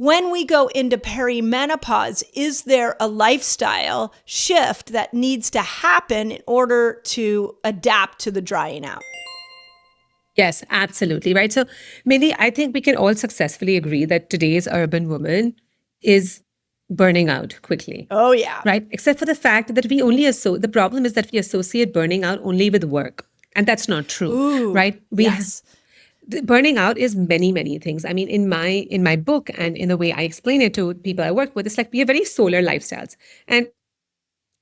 when we go into perimenopause, is there a lifestyle shift that needs to happen in order to adapt to the drying out? Yes, absolutely. Right. So, Mindy, I think we can all successfully agree that today's urban woman is burning out quickly. Oh, yeah. Right. Except for the fact that the problem is that we associate burning out only with work. And that's not true. Ooh, right. Yes. Burning out is many, many things. I mean, in my book and in the way I explain it to people I work with, it's like we have very solar lifestyles. And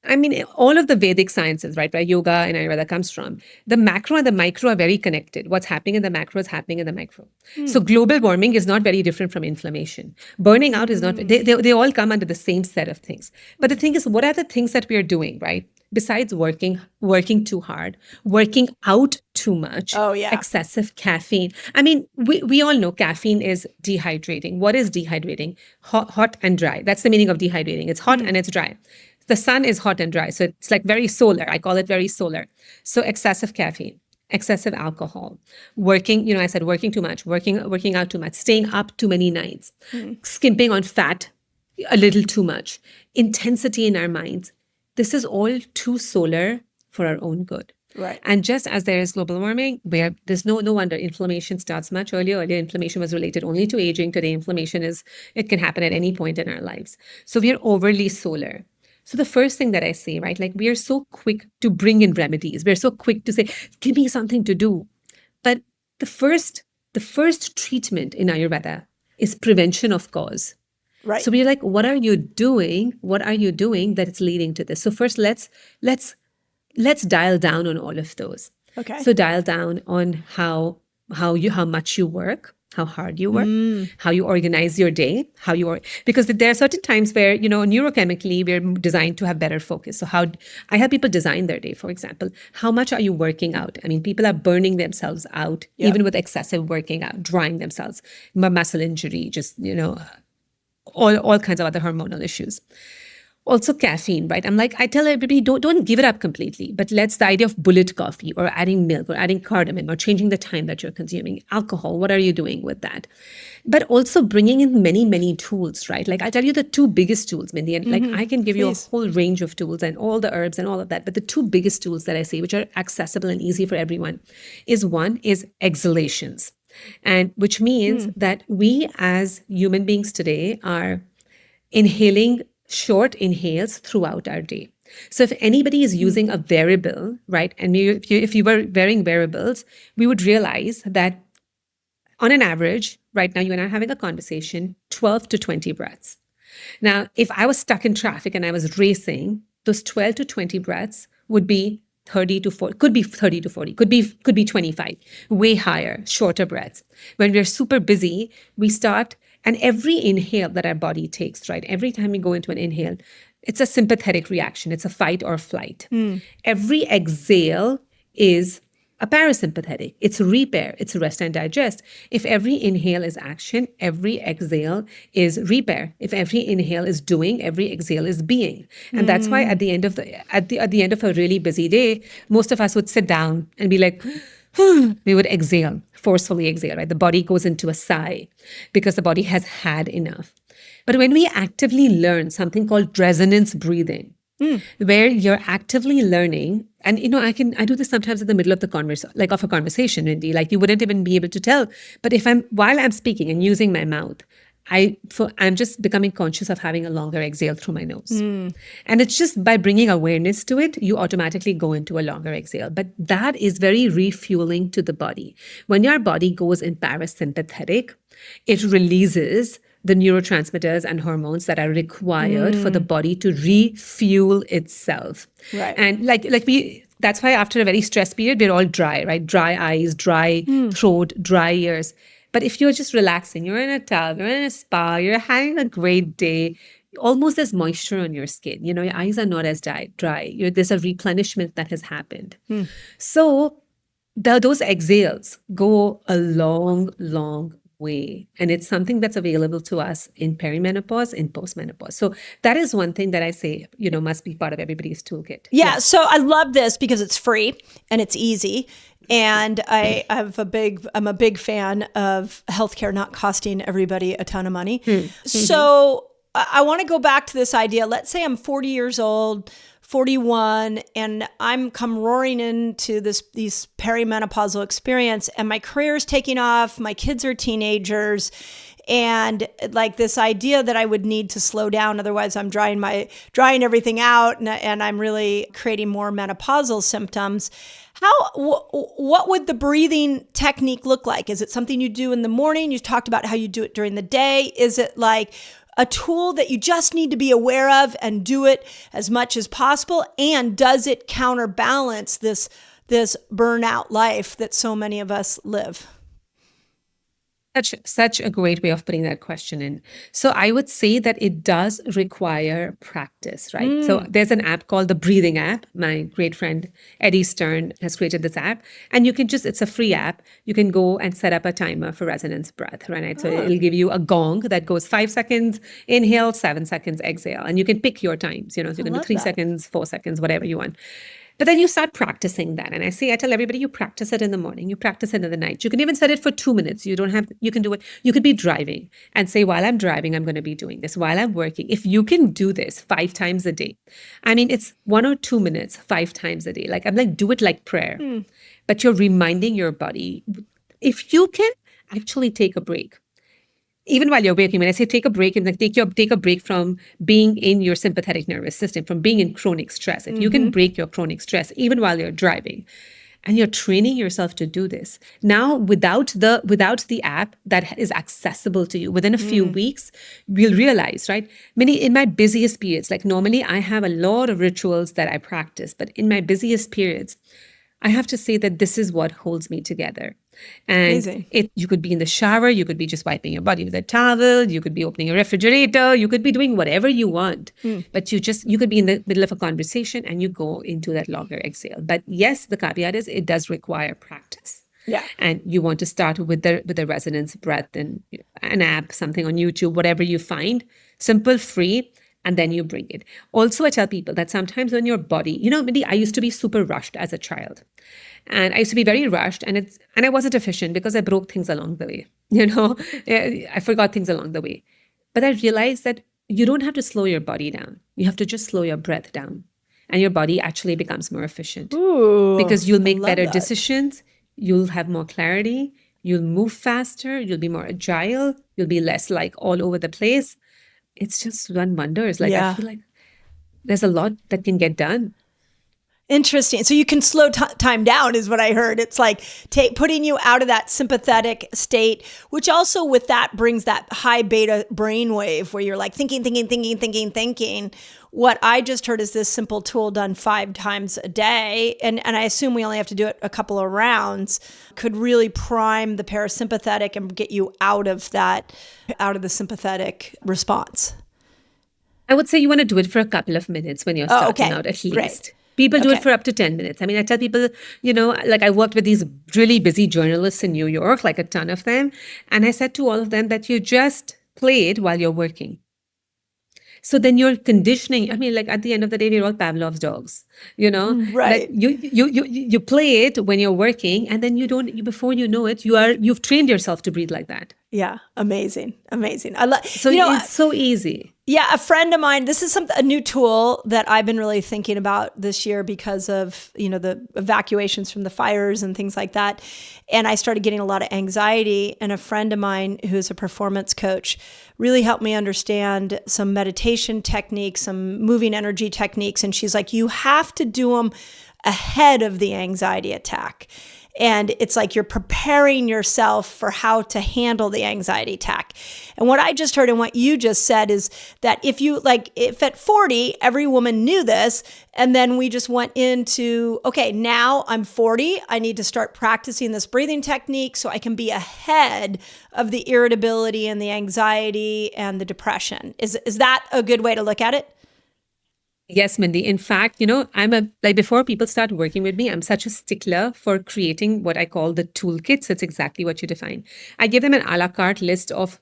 I mean, all of the Vedic sciences, right, where yoga and Ayurveda comes from, the macro and the micro are very connected. What's happening in the macro is happening in the micro. So global warming is not very different from inflammation. Burning out is not, they all come under the same set of things. But the thing is, what are the things that we are doing, right? Besides working too hard, working out too much, excessive caffeine. I mean, we all know caffeine is dehydrating. What is dehydrating? Hot and dry. That's the meaning of dehydrating. It's hot and it's dry. The sun is hot and dry. So it's like very solar. I call it very solar. So excessive caffeine, excessive alcohol, working, I said working too much, working out too much, staying up too many nights, skimping on fat a little too much, intensity in our minds. This is all too solar for our own good. Right. And just as there is global warming, where there's no wonder inflammation starts much earlier. Earlier, inflammation was related only to aging. Today, it can happen at any point in our lives. So we are overly solar. So the first thing that I say, right, like we are so quick to bring in remedies. We're so quick to say, give me something to do. But the first treatment in Ayurveda is prevention of cause. Right. So we're like, what are you doing? What are you doing that is leading to this? So first, let's dial down on all of those. Okay. So dial down on how much you work, how hard you work, how you organize your day, because there are certain times where, neurochemically, we're designed to have better focus. So how I help people design their day, for example, how much are you working out? I mean, people are burning themselves out, even with excessive working out, drying themselves, muscle injury, just, all kinds of other hormonal issues. Also caffeine, right? I'm like, I tell everybody, don't give it up completely, but the idea of bullet coffee or adding milk or adding cardamom or changing the time that you're consuming. Alcohol, what are you doing with that? But also bringing in many, many tools, right? Like I tell you the two biggest tools, Mindy, and like I can give you a whole range of tools and all the herbs and all of that. But the two biggest tools that I say, which are accessible and easy for everyone, one is exhalations. And which means that we as human beings today are inhaling short inhales throughout our day. So if anybody is using a wearable, right, and if you were wearing wearables, we would realize that on an average, right now you and I are having a conversation, 12 to 20 breaths. Now, if I was stuck in traffic and I was racing, those 12 to 20 breaths would be 30 to 40, could be 30 to 40, could be 25, way higher, shorter breaths. When we're super busy, we start. And every inhale that our body takes, right? Every time we go into an inhale, it's a sympathetic reaction. It's a fight or flight. Every exhale is a parasympathetic. It's repair. It's rest and digest. If every inhale is action, every exhale is repair. If every inhale is doing, every exhale is being. And that's why at the end of a really busy day, most of us would sit down and be like, we would exhale, forcefully exhale, right? The body goes into a sigh because the body has had enough. But when we actively learn something called resonance breathing, where you're actively learning, and I do this sometimes in the middle of of a conversation, Mindy, like you wouldn't even be able to tell. But while I'm speaking and using my mouth, I'm just becoming conscious of having a longer exhale through my nose. And it's just by bringing awareness to it, you automatically go into a longer exhale. But that is very refueling to the body. When your body goes in parasympathetic, it releases the neurotransmitters and hormones that are required for the body to refuel itself. Right. And that's why after a very stressed period, we're all dry, right? Dry eyes, dry throat, dry ears. But if you're just relaxing, you're in a tub, you're in a spa, you're having a great day, almost there's moisture on your skin. Your eyes are not as dry. There's a replenishment that has happened. So those exhales go a long, long way. And it's something that's available to us in perimenopause, in postmenopause. So that is one thing that I say, must be part of everybody's toolkit. Yeah. So I love this because it's free and it's easy. And I'm a big fan of healthcare not costing everybody a ton of money. So I want to go back to this idea. Let's say I'm 40 years old, 41, and I'm come roaring into these perimenopausal experience, and my career is taking off. My kids are teenagers. And like this idea that I would need to slow down, otherwise I'm drying everything out, and I'm really creating more menopausal symptoms. What would the breathing technique look like? Is it something you do in the morning? You talked about how you do it during the day. Is it like a tool that you just need to be aware of and do it as much as possible? And does it counterbalance this burnout life that so many of us live? Such a great way of putting that question in. So I would say that it does require practice, right? So there's an app called the Breathing app. My great friend Eddie Stern has created this app, and it's a free app. You can go and set up a timer for resonance breath, right? So it'll give you a gong that goes 5 seconds inhale, 7 seconds exhale, and you can pick your times. So you can do 3 seconds, 4 seconds, whatever you want. But then you start practicing that. And I tell everybody, you practice it in the morning, you practice it in the night. You can even set it for 2 minutes. You can do it. You could be driving and say, while I'm driving, I'm going to be doing this. While I'm working, if you can do this 5 times a day, I mean, it's 1 or 2 minutes, 5 times a day. Do it like prayer. But you're reminding your body, if you can actually take a break, even while you're working, when I say take a break, take a break from being in your sympathetic nervous system, from being in chronic stress. If you can break your chronic stress, even while you're driving, and you're training yourself to do this now without the app that is accessible to you, within a few weeks, we'll realize, right? In my busiest periods, like normally I have a lot of rituals that I practice, but in my busiest periods, I have to say that this is what holds me together. And you could be in the shower, you could be just wiping your body with a towel, you could be opening a refrigerator, you could be doing whatever you want. But you could be in the middle of a conversation and you go into that longer exhale. But yes, the caveat is it does require practice. Yeah. And you want to start with the resonance breath and an app, something on YouTube, whatever you find, simple, free. And then you bring it. Also, I tell people that sometimes when your body, Mindy, I used to be super rushed as a child. And I used to be very rushed, and I wasn't efficient because I broke things along the way. I forgot things along the way. But I realized that you don't have to slow your body down. You have to just slow your breath down. And your body actually becomes more efficient. Because you'll make better decisions. You'll have more clarity. You'll move faster. You'll be more agile. You'll be less all over the place. It's just done wonders. I feel like there's a lot that can get done. Interesting. So you can slow time down is what I heard. It's like putting you out of that sympathetic state, which also with that brings that high beta brainwave where you're like thinking. What I just heard is this simple tool done 5 times a day. And I assume we only have to do it a couple of rounds, could really prime the parasympathetic and get you out of the sympathetic response. I would say you want to do it for a couple of minutes when you're starting out at least. Great. People do it for up to 10 minutes. I mean, I tell people, I worked with these really busy journalists in New York, like a ton of them. And I said to all of them that you just play it while you're working. So then you're conditioning. I mean, at the end of the day, we're all Pavlov's dogs, Right. You play it when you're working, and then before you know it, you've trained yourself to breathe like that. Yeah. Amazing. It's so easy. Yeah, a friend of mine, this is a new tool that I've been really thinking about this year because of, the evacuations from the fires and things like that. And I started getting a lot of anxiety, and a friend of mine who's a performance coach really helped me understand some meditation techniques, some moving energy techniques. And she's like, you have to do them ahead of the anxiety attack. And it's like you're preparing yourself for how to handle the anxiety attack. And what I just heard and what you just said is that if at 40, every woman knew this, and then we just went into, okay, now I'm 40, I need to start practicing this breathing technique so I can be ahead of the irritability and the anxiety and the depression. Is that a good way to look at it? Yes, Mindy. In fact, before people start working with me, I'm such a stickler for creating what I call the toolkits. It's exactly what you define. I give them an a la carte list of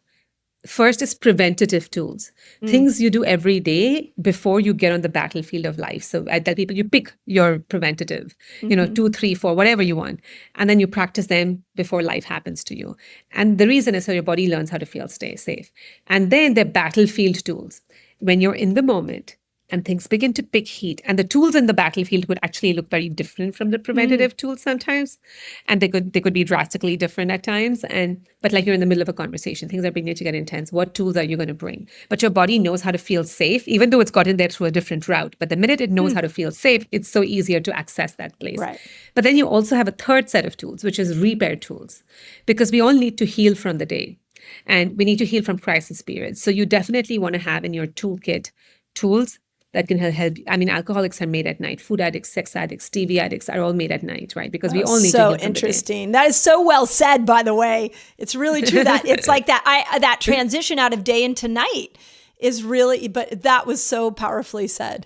First is preventative tools, things you do every day before you get on the battlefield of life. So I tell people, you pick your preventative, 2, 3, 4, whatever you want. And then you practice them before life happens to you. And the reason is so your body learns how to feel stay safe. And then the battlefield tools, when you're in the moment and things begin to pick heat. And the tools in the battlefield would actually look very different from the preventative tools sometimes. And they could be drastically different at times. But like you're in the middle of a conversation, things are beginning to get intense. What tools are you going to bring? But your body knows how to feel safe, even though it's gotten there through a different route. But the minute it knows how to feel safe, it's so easier to access that place. Right. But then you also have a third set of tools, which is repair tools, because we all need to heal from the day. And we need to heal from crisis periods. So you definitely want to have in your toolkit tools that can help. I mean, alcoholics are made at night. Food addicts, sex addicts, TV addicts are all made at night, right? Because we all need to heal from interesting. That is so well said, by the way. It's really true that it's like that. That transition out of day into night is really. But that was so powerfully said.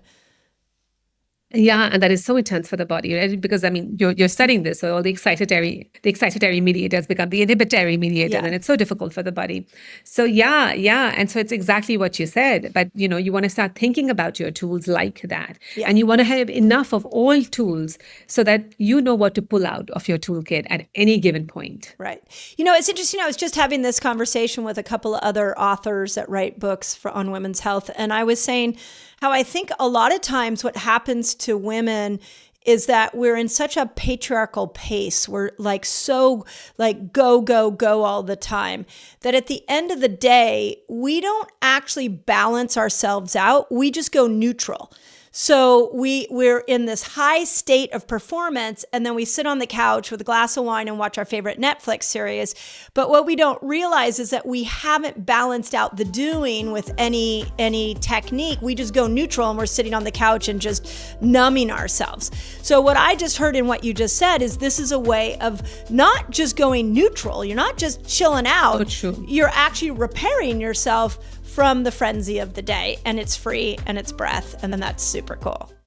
Yeah, and that is so intense for the body, right? Because I mean, you're studying this, so all the excitatory mediators become the inhibitory mediator, and it's so difficult for the body. So yeah, and so it's exactly what you said. But you want to start thinking about your tools like that, and you want to have enough of all tools so that you know what to pull out of your toolkit at any given point. Right. It's interesting. I was just having this conversation with a couple of other authors that write books on women's health, and I was saying how I think a lot of times what happens to women is that we're in such a patriarchal pace. We're so go all the time that at the end of the day, we don't actually balance ourselves out. We just go neutral. So we're in this high state of performance, and then we sit on the couch with a glass of wine and watch our favorite Netflix series. But what we don't realize is that we haven't balanced out the doing with any technique. We just go neutral, and we're sitting on the couch and just numbing ourselves. So what I just heard in what you just said is this is a way of not just going neutral. You're not just chilling out. Oh, true. You're actually repairing yourself from the frenzy of the day, and it's free and it's breath, and then that's super cool.